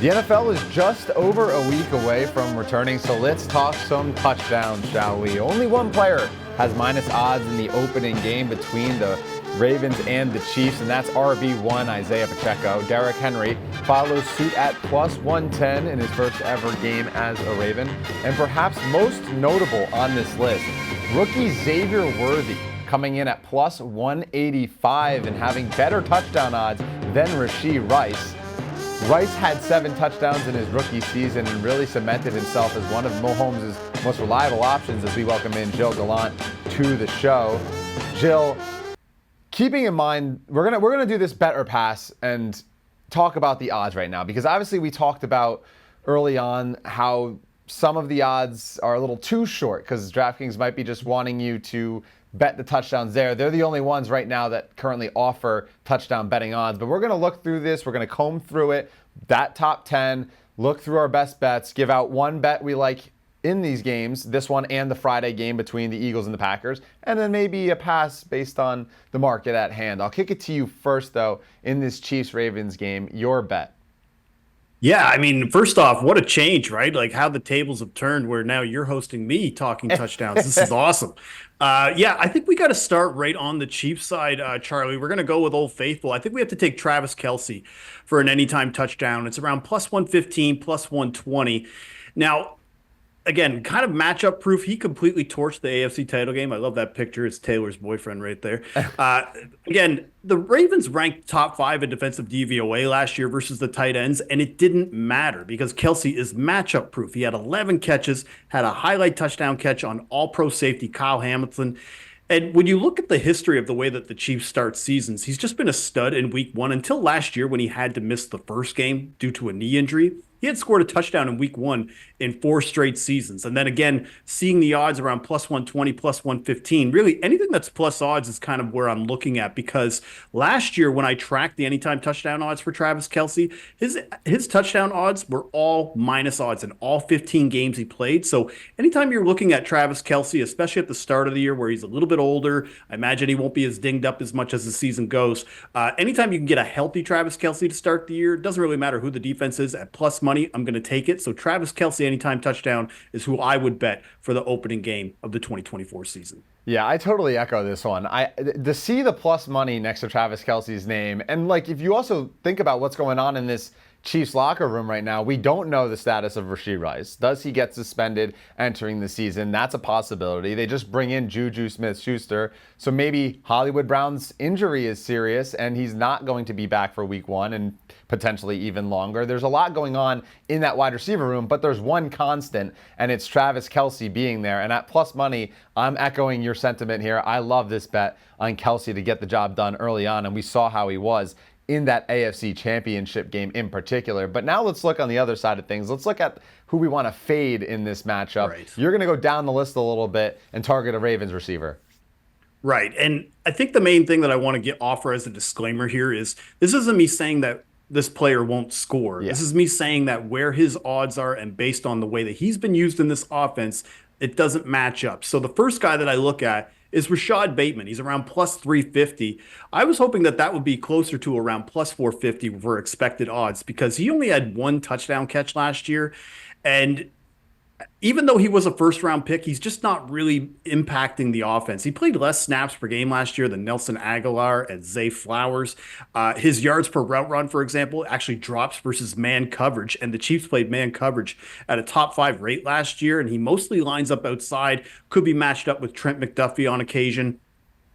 The NFL is just over a week away from returning, so let's talk some touchdowns, shall we? Only one player has minus odds in the opening game between the Ravens and the Chiefs, and that's RB1 Isaiah Pacheco. Derrick Henry follows suit at plus 110 in his first ever game as a Raven. And perhaps most notable on this list, rookie Xavier Worthy coming in at plus 185 and having better touchdown odds than Rashee Rice. Rice had 7 touchdowns in his rookie season and really cemented himself as one of Mahomes' most reliable options as we welcome in Jill Gallant to the show. Jill, keeping in mind, we're gonna do this bet or pass and talk about the odds right now, because obviously we talked about early on how some of the odds are a little too short because DraftKings might be just wanting you to bet the touchdowns there. They're the only ones right now that currently offer touchdown betting odds. But we're going to look through this. We're going to comb through it, that top 10, look through our best bets, give out one bet we like in these games, this one and the Friday game between the Eagles and the Packers, and then maybe a pass based on the market at hand. I'll kick it to you first, though, in this Chiefs-Ravens game. Your bet. Yeah, I mean, first off, what a change, right? Like how the tables have turned where now you're hosting me talking touchdowns. This is awesome. Yeah, I think we got to start right on the Chiefs side, Charlie. We're going to go with Old Faithful. I think we have to take Travis Kelce for an anytime touchdown. It's around plus 115, plus 120. Now, again, kind of matchup proof. He completely torched the AFC title game. I love that picture. It's Taylor's boyfriend right there. Again, the Ravens ranked top 5 in defensive DVOA last year versus the tight ends, and it didn't matter because Kelce is matchup proof. He had 11 catches, had a highlight touchdown catch on all-pro safety Kyle Hamilton. And when you look at the history of the way that the Chiefs start seasons, he's just been a stud in week 1 until last year when he had to miss the first game due to a knee injury. He had scored a touchdown in week 1 in 4 straight seasons. And then again, seeing the odds around plus 120, plus 115, really anything that's plus odds is kind of where I'm looking at, because last year when I tracked the anytime touchdown odds for Travis Kelce, his touchdown odds were all minus odds in all 15 games he played. So anytime you're looking at Travis Kelce, especially at the start of the year where he's a little bit older, I imagine he won't be as dinged up as much as the season goes. Anytime you can get a healthy Travis Kelce to start the year, it doesn't really matter who the defense is at plus money. I'm going to take it. So Travis Kelce anytime touchdown is who I would bet for the opening game of the 2024 season. Yeah, I totally echo this one. To see the plus money next to Travis Kelce's name, and like if you also think about what's going on in this Chiefs locker room right now, we don't know the status of Rashee Rice. Does he get suspended entering the season? That's a possibility. They just bring in Juju Smith-Schuster, so maybe Hollywood Brown's injury is serious and he's not going to be back for week 1 and potentially even longer. There's a lot going on in that wide receiver room, but there's one constant, and it's Travis Kelce being there. And at plus money, I'm echoing your sentiment here. I love this bet on Kelce to get the job done early on, and we saw how he was in that AFC Championship game in particular. But now let's look on the other side of things. Let's look at who we want to fade in this matchup. Right. You're going to go down the list a little bit and target a Ravens receiver. Right. And I think the main thing that I want to offer as a disclaimer here is this isn't me saying that this player won't score. Yeah. This is me saying that where his odds are and based on the way that he's been used in this offense, it doesn't match up. So the first guy that I look at is Rashad Bateman. He's around plus 350. I was hoping that that would be closer to around plus 450 for expected odds because he only had 1 touchdown catch last year. And even though he was a first-round pick, he's just not really impacting the offense. He played less snaps per game last year than Nelson Aguilar and Zay Flowers. His yards per route run, for example, actually drops versus man coverage, and the Chiefs played man coverage at a top 5 rate last year, and he mostly lines up outside, could be matched up with Trent McDuffie on occasion.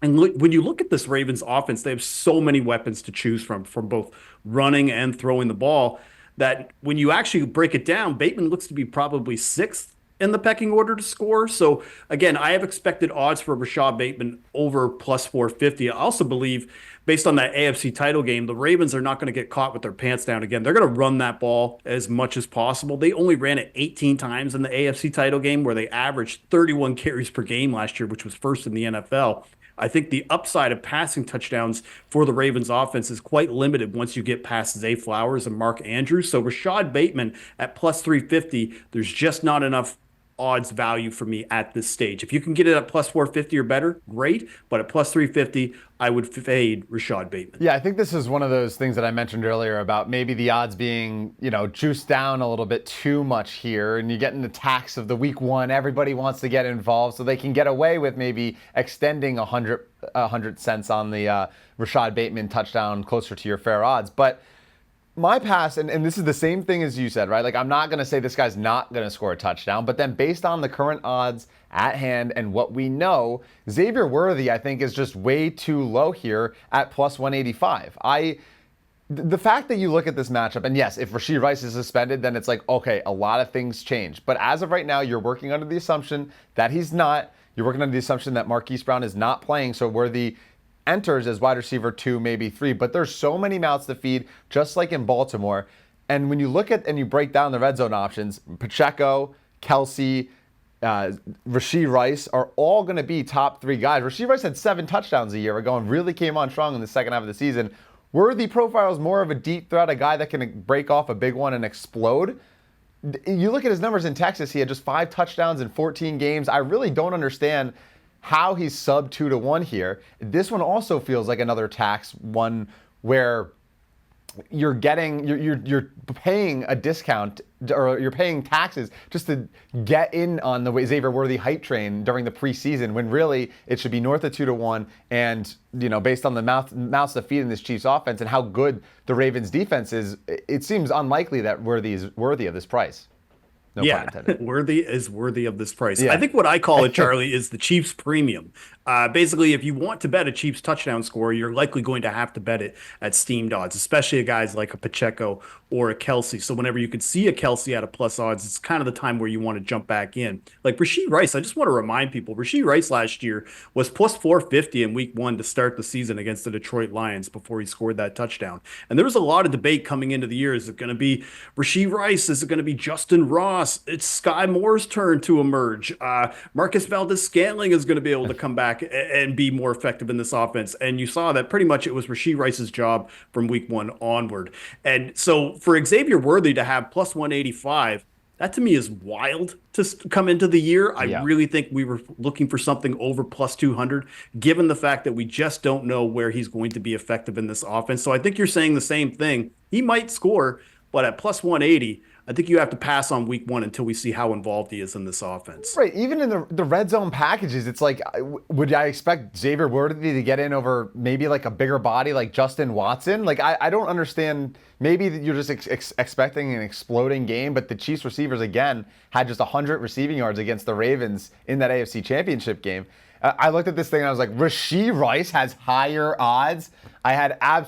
And when you look at this Ravens offense, they have so many weapons to choose from both running and throwing the ball, that when you actually break it down, Bateman looks to be probably 6th in the pecking order to score. So again, I have expected odds for Rashad Bateman over plus 450. I also believe, based on that AFC title game, the Ravens are not going to get caught with their pants down again. They're going to run that ball as much as possible. They only ran it 18 times in the AFC title game, where they averaged 31 carries per game last year, which was first in the NFL. I think the upside of passing touchdowns for the Ravens offense is quite limited once you get past Zay Flowers and Mark Andrews. So Rashad Bateman at plus 350, there's just not enough odds value for me at this stage. If you can get it at plus 450 or better, great. But at plus 350, I would fade Rashad Bateman. Yeah, I think this is one of those things that I mentioned earlier about maybe the odds being, juiced down a little bit too much here. And you get in the tax of the week one. Everybody wants to get involved so they can get away with maybe extending 100 cents on the Rashad Bateman touchdown closer to your fair odds. But my pass, and this is the same thing as you said, right? Like, I'm not going to say this guy's not going to score a touchdown, but then based on the current odds at hand and what we know, Xavier Worthy, I think, is just way too low here at plus 185. The fact that you look at this matchup, and yes, if Rashee Rice is suspended, then it's like, okay, a lot of things change. But as of right now, you're working under the assumption that he's not. You're working under the assumption that Marquise Brown is not playing, so Worthy enters as wide receiver 2, maybe 3, but there's so many mouths to feed, just like in Baltimore. And when you look at and you break down the red zone options, Pacheco, Kelsey, Rashee Rice are all going to be top 3 guys. Rashee Rice had 7 touchdowns a year ago and really came on strong in the second half of the season. Worthy profiles more of a deep threat, a guy that can break off a big one and explode. You look at his numbers in Texas, he had just 5 touchdowns in 14 games. I really don't understand how he's sub 2-1 here. This one also feels like another tax one where you're paying a discount or you're paying taxes just to get in on the Xavier Worthy hype train during the preseason when really it should be north of 2-1. And, based on the mouths to feed in this Chiefs offense and how good the Ravens defense is, it seems unlikely that Worthy is worthy of this price. No pun intended. Worthy is worthy of this price. Yeah. I think what I call it, Charlie, is the Chiefs premium. Basically, if you want to bet a Chiefs touchdown score, you're likely going to have to bet it at steamed odds, especially a guys like a Pacheco or a Kelsey. So whenever you could see a Kelsey at a plus odds, it's kind of the time where you want to jump back in. Like Rashee Rice, I just want to remind people, Rashee Rice last year was plus 450 in week 1 to start the season against the Detroit Lions before he scored that touchdown. And there was a lot of debate coming into the year. Is it going to be Rashee Rice? Is it going to be Justin Ross? It's Sky Moore's turn to emerge. Marcus Valdez-Scantling is going to be able to come back and be more effective in this offense. And you saw that pretty much it was Rashee Rice's job from week 1 onward. And so for Xavier Worthy to have plus 185, that to me is wild to come into the year. I really think we were looking for something over plus 200, given the fact that we just don't know where he's going to be effective in this offense. So I think you're saying the same thing. He might score, but at plus 180, I think you have to pass on week 1 until we see how involved he is in this offense. Right. Even in the red zone packages, it's like, would I expect Xavier Worthy to get in over maybe like a bigger body like Justin Watson? Like, I don't understand. Maybe you're just expecting an exploding game, but the Chiefs receivers, again, had just 100 receiving yards against the Ravens in that AFC Championship game. I looked at this thing and I was like, Rashee Rice has higher odds. I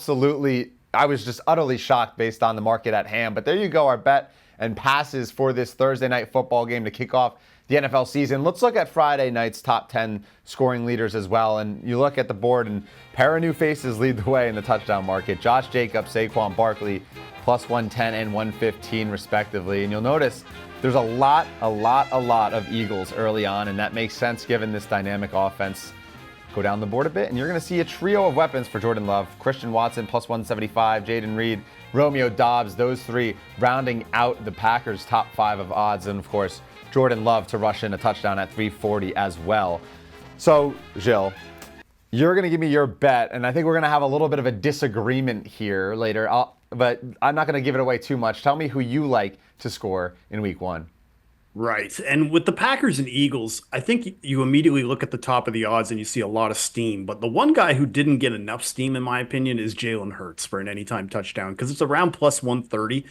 was just utterly shocked based on the market at hand. But there you go, our bet and passes for this Thursday night football game to kick off the NFL season. Let's look at Friday night's top 10 scoring leaders as well. And you look at the board, and a pair of new faces lead the way in the touchdown market. Josh Jacobs, Saquon Barkley, plus 110 and 115 respectively. And you'll notice there's a lot of Eagles early on, and that makes sense given this dynamic offense. Go down the board a bit, and you're going to see a trio of weapons for Jordan Love. Christian Watson, plus 175, Jaden Reed, Romeo Doubs, those 3 rounding out the Packers' top 5 of odds. And, of course, Jordan Love to rush in a touchdown at 340 as well. So, Gilles, you're going to give me your bet, and I think we're going to have a little bit of a disagreement here later, but I'm not going to give it away too much. Tell me who you like to score in week 1. Right. And with the Packers and Eagles, I think you immediately look at the top of the odds and you see a lot of steam. But the one guy who didn't get enough steam, in my opinion, is Jalen Hurts for an anytime touchdown because it's around plus 130.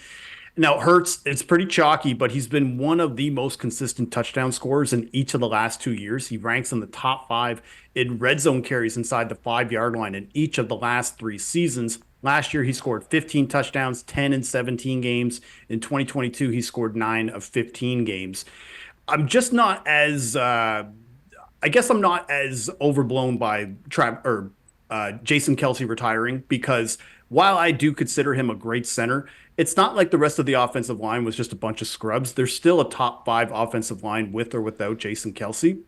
Now, Hurts, it's pretty chalky, but he's been one of the most consistent touchdown scorers in each of the last 2 years. He ranks in the top 5 in red zone carries inside the 5-yard line in each of the last 3 seasons. Last year, he scored 15 touchdowns, 10 in 17 games. In 2022, he scored 9 of 15 games. I'm just not as, I guess I'm not as overblown by Jason Kelsey retiring because while I do consider him a great center, it's not like the rest of the offensive line was just a bunch of scrubs. There's still a top 5 offensive line with or without Jason Kelsey.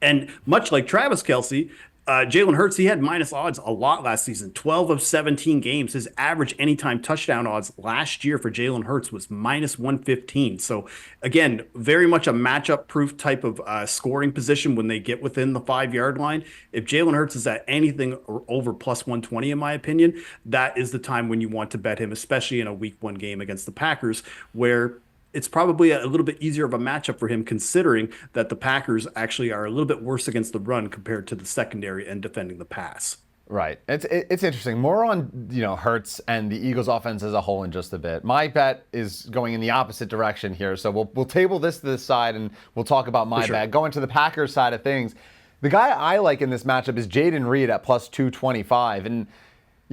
And much like Travis Kelsey, Jalen Hurts, he had minus odds a lot last season. 12 of 17 games. His average anytime touchdown odds last year for Jalen Hurts was minus 115. So, again, very much a matchup proof type of scoring position when they get within the 5 yard line. If Jalen Hurts is at anything over plus 120, in my opinion, that is the time when you want to bet him, especially in a week 1 game against the Packers, where it's probably a little bit easier of a matchup for him, considering that the Packers actually are a little bit worse against the run compared to the secondary and defending the pass. Right. It's interesting. More on, Hurts and the Eagles offense as a whole in just a bit. My bet is going in the opposite direction here. So we'll table this to the side and we'll talk about my bet. Going to the Packers side of things, the guy I like in this matchup is Jaden Reed at plus 225. And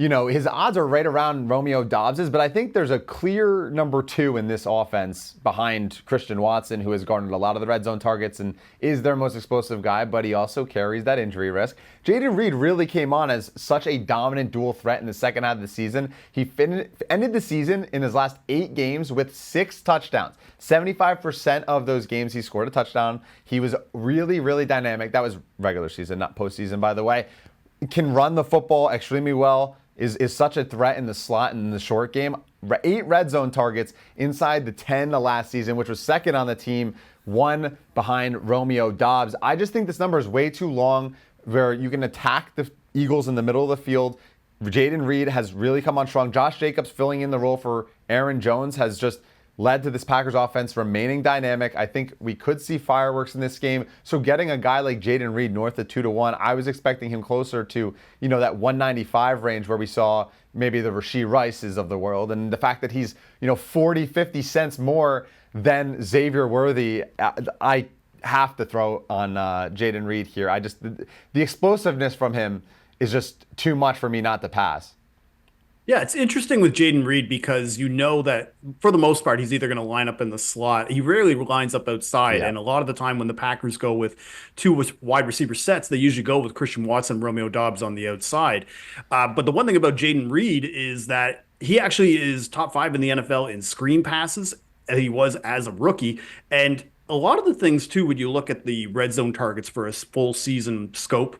his odds are right around Romeo Dobbs's, but I think there's a clear number 2 in this offense behind Christian Watson, who has garnered a lot of the red zone targets and is their most explosive guy, but he also carries that injury risk. Jaden Reed really came on as such a dominant dual threat in the second half of the season. He ended the season in his last 8 games with 6 touchdowns. 75% of those games he scored a touchdown. He was really, really dynamic. That was regular season, not postseason, by the way. Can run the football extremely well. Is such a threat in the slot and in the short game. 8 red zone targets inside the 10 last season, which was second on the team, 1 behind Romeo Dobbs. I just think this number is way too long where you can attack the Eagles in the middle of the field. Jaden Reed has really come on strong. Josh Jacobs filling in the role for Aaron Jones has just led to this Packers offense remaining dynamic. I think we could see fireworks in this game. So getting a guy like Jaden Reed north of 2-1, I was expecting him closer to, that 195 range where we saw maybe the Rashee Rices of the world. And the fact that he's, 40, 50 cents more than Xavier Worthy, I have to throw on Jaden Reed here. The explosiveness from him is just too much for me not to pass. Yeah, it's interesting with Jaden Reed because you know that for the most part, he's either going to line up in the slot. He rarely lines up outside. Yeah. And a lot of the time when the Packers go with 2 wide receiver sets, they usually go with Christian Watson, Romeo Dobbs on the outside. But the one thing about Jaden Reed is that he actually is top 5 in the NFL in screen passes. He was as a rookie. And a lot of the things, too, when you look at the red zone targets for a full season scope,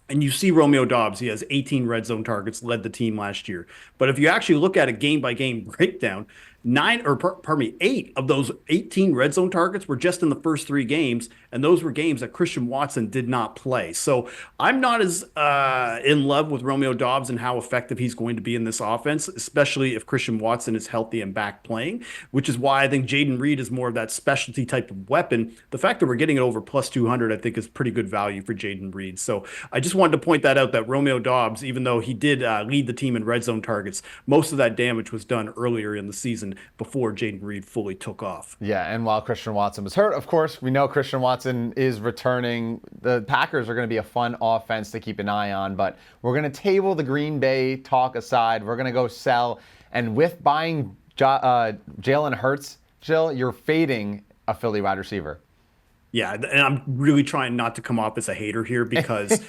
and you see Romeo Dobbs, he has 18 red zone targets, led the team last year. But if you actually look at a game by game breakdown, 8 of those 18 red zone targets were just in the first 3 games, and those were games that Christian Watson did not play. So I'm not as in love with Romeo Dobbs and how effective he's going to be in this offense, especially if Christian Watson is healthy and back playing, which is why I think Jaden Reed is more of that specialty type of weapon. The fact that we're getting it over plus 200, I think, is pretty good value for Jaden Reed. So I just wanted to point that out, that Romeo Dobbs, even though he did lead the team in red zone targets, most of that damage was done earlier in the season before Jaden Reed fully took off. Yeah, and while Christian Watson was hurt, of course, we know Christian Watson is returning. The Packers are going to be a fun offense to keep an eye on, but we're going to table the Green Bay talk aside. We're going to go sell. And with buying Jalen Hurts, Jill, you're fading a Philly wide receiver. Yeah, and I'm really trying not to come off as a hater here because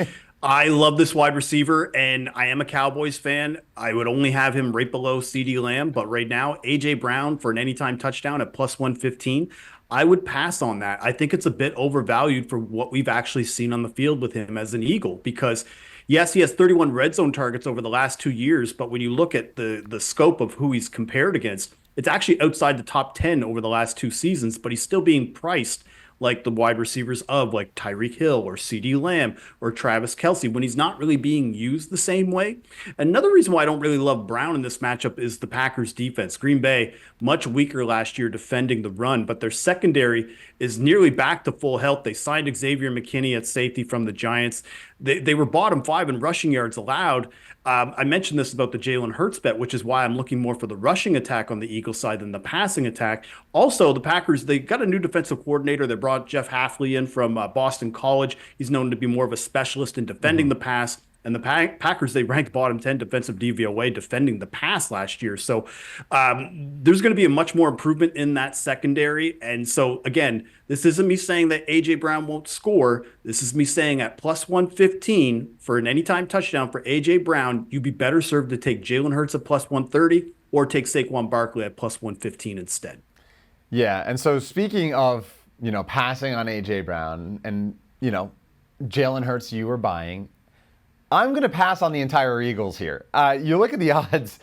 I love this wide receiver, and I am a Cowboys fan. I would only have him right below CeeDee Lamb, but right now, A.J. Brown for an anytime touchdown at plus 115, I would pass on that. I think it's a bit overvalued for what we've actually seen on the field with him as an Eagle because, yes, he has 31 red zone targets over the last 2 years, but when you look at the scope of who he's compared against, it's actually outside the top 10 over the last 2 seasons, but he's still being priced like the wide receivers of like Tyreek Hill or CeeDee Lamb or Travis Kelce when he's not really being used the same way. Another reason why I don't really love Brown in this matchup is the Packers defense. Green Bay, much weaker last year defending the run, but their secondary is nearly back to full health. They signed Xavier McKinney at safety from the Giants. They were bottom 5 in rushing yards allowed. I mentioned this about the Jalen Hurts bet, which is why I'm looking more for the rushing attack on the Eagles side than the passing attack. Also, the Packers, they got a new defensive coordinator. They brought Jeff Hafley in from Boston College. He's known to be more of a specialist in defending the pass. And the Packers, they ranked bottom 10 defensive DVOA defending the pass last year. So there's going to be a much more improvement in that secondary. And so, again, this isn't me saying that A.J. Brown won't score. This is me saying at plus 115 for an anytime touchdown for A.J. Brown, you'd be better served to take Jalen Hurts at plus 130 or take Saquon Barkley at plus 115 instead. Yeah, and so speaking of, passing on A.J. Brown and, Jalen Hurts you were buying, I'm going to pass on the entire Eagles here. You look at the odds.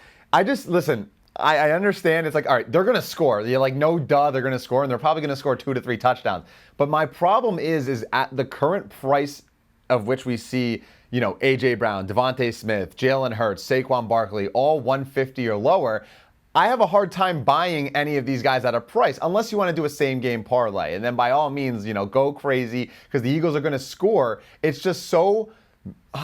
Listen, I understand it's like, all right, they're going to score. You're like, no duh, they're going to score, and they're probably going to score 2 to 3 touchdowns. But my problem is at the current price of which we see, A.J. Brown, Devontae Smith, Jalen Hurts, Saquon Barkley, all 150 or lower, I have a hard time buying any of these guys at a price unless you want to do a same game parlay. And then by all means, go crazy because the Eagles are going to score. It's just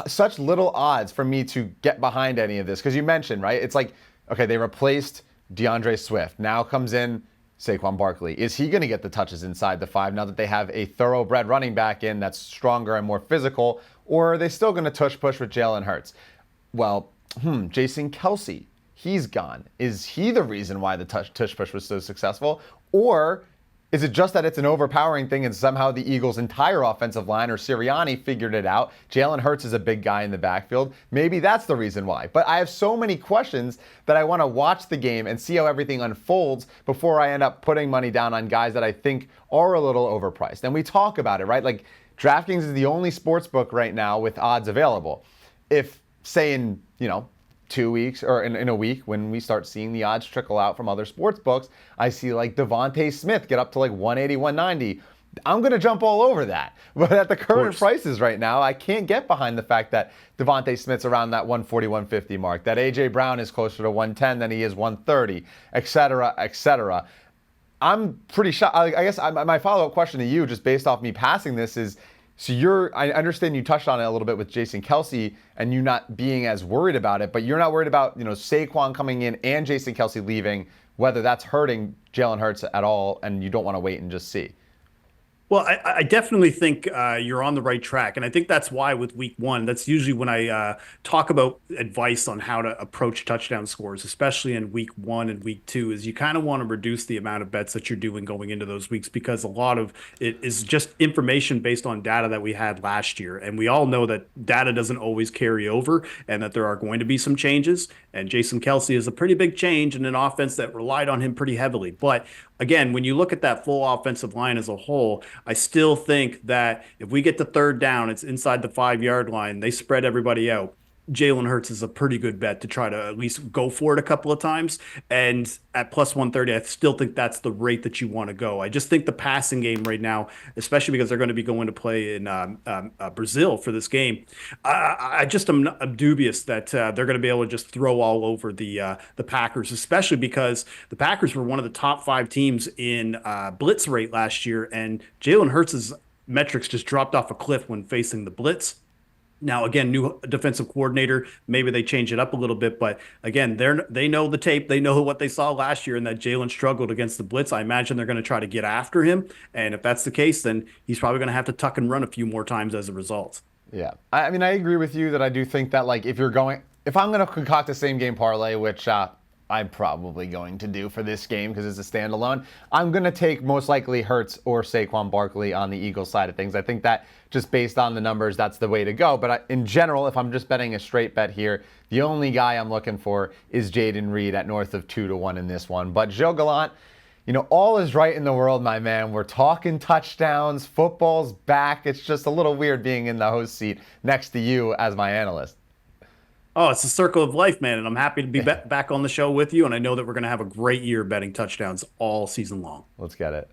such little odds for me to get behind any of this. Because you mentioned, right? It's like, okay, they replaced DeAndre Swift. Now comes in Saquon Barkley. Is he going to get the touches inside the 5 now that they have a thoroughbred running back in that's stronger and more physical? Or are they still going to tush push with Jalen Hurts? Well, Jason Kelce. He's gone. Is he the reason why the tush push was so successful? Or is it just that it's an overpowering thing and somehow the Eagles' entire offensive line or Sirianni figured it out? Jalen Hurts is a big guy in the backfield. Maybe that's the reason why. But I have so many questions that I want to watch the game and see how everything unfolds before I end up putting money down on guys that I think are a little overpriced. And we talk about it, right? Like DraftKings is the only sports book right now with odds available. If, say in, 2 weeks or in a week when we start seeing the odds trickle out from other sports books, I see like Devontae Smith get up to like 180, 190. I'm going to jump all over that. But at the current prices right now, I can't get behind the fact that Devontae Smith's around that 140, 150 mark, that A.J. Brown is closer to 110 than he is 130, et cetera, et cetera. I'm pretty shocked. I guess my follow-up question to you, just based off me passing this, is so I understand you touched on it a little bit with Jason Kelce and you not being as worried about it, but you're not worried about, Saquon coming in and Jason Kelce leaving, whether that's hurting Jalen Hurts at all, and you don't want to wait and just see. Well, I definitely think you're on the right track. And I think that's why with week 1, that's usually when I talk about advice on how to approach touchdown scores, especially in week 1 and week 2, is you kind of want to reduce the amount of bets that you're doing going into those weeks because a lot of it is just information based on data that we had last year. And we all know that data doesn't always carry over and that there are going to be some changes. And Jason Kelce is a pretty big change in an offense that relied on him pretty heavily. But again, when you look at that full offensive line as a whole, I still think that if we get to 3rd down, it's inside the 5-yard line, they spread everybody out. Jalen Hurts is a pretty good bet to try to at least go for it a couple of times. And at plus 130, I still think that's the rate that you want to go. I just think the passing game right now, especially because they're going to be going to play in Brazil for this game, I just am dubious that they're going to be able to just throw all over the Packers, especially because the Packers were one of the top 5 teams in blitz rate last year, and Jalen Hurts' metrics just dropped off a cliff when facing the blitz. Now, again, new defensive coordinator, maybe they change it up a little bit, but again, they know the tape. They know what they saw last year and that Jalen struggled against the blitz. I imagine they're going to try to get after him. And if that's the case, then he's probably going to have to tuck and run a few more times as a result. Yeah. I mean, I agree with you that I do think that, like, if I'm going to concoct a same game parlay, which I'm probably going to do for this game because it's a standalone, I'm going to take most likely Hurts or Saquon Barkley on the Eagles side of things. I think that just based on the numbers, that's the way to go. But in general, if I'm just betting a straight bet here, the only guy I'm looking for is Jaden Reed at north of 2 to 1 in this one. But Joe Gallant, all is right in the world, my man. We're talking touchdowns. Football's back. It's just a little weird being in the host seat next to you as my analyst. Oh, it's a circle of life, man. And I'm happy to be back on the show with you. And I know that we're going to have a great year betting touchdowns all season long. Let's get it.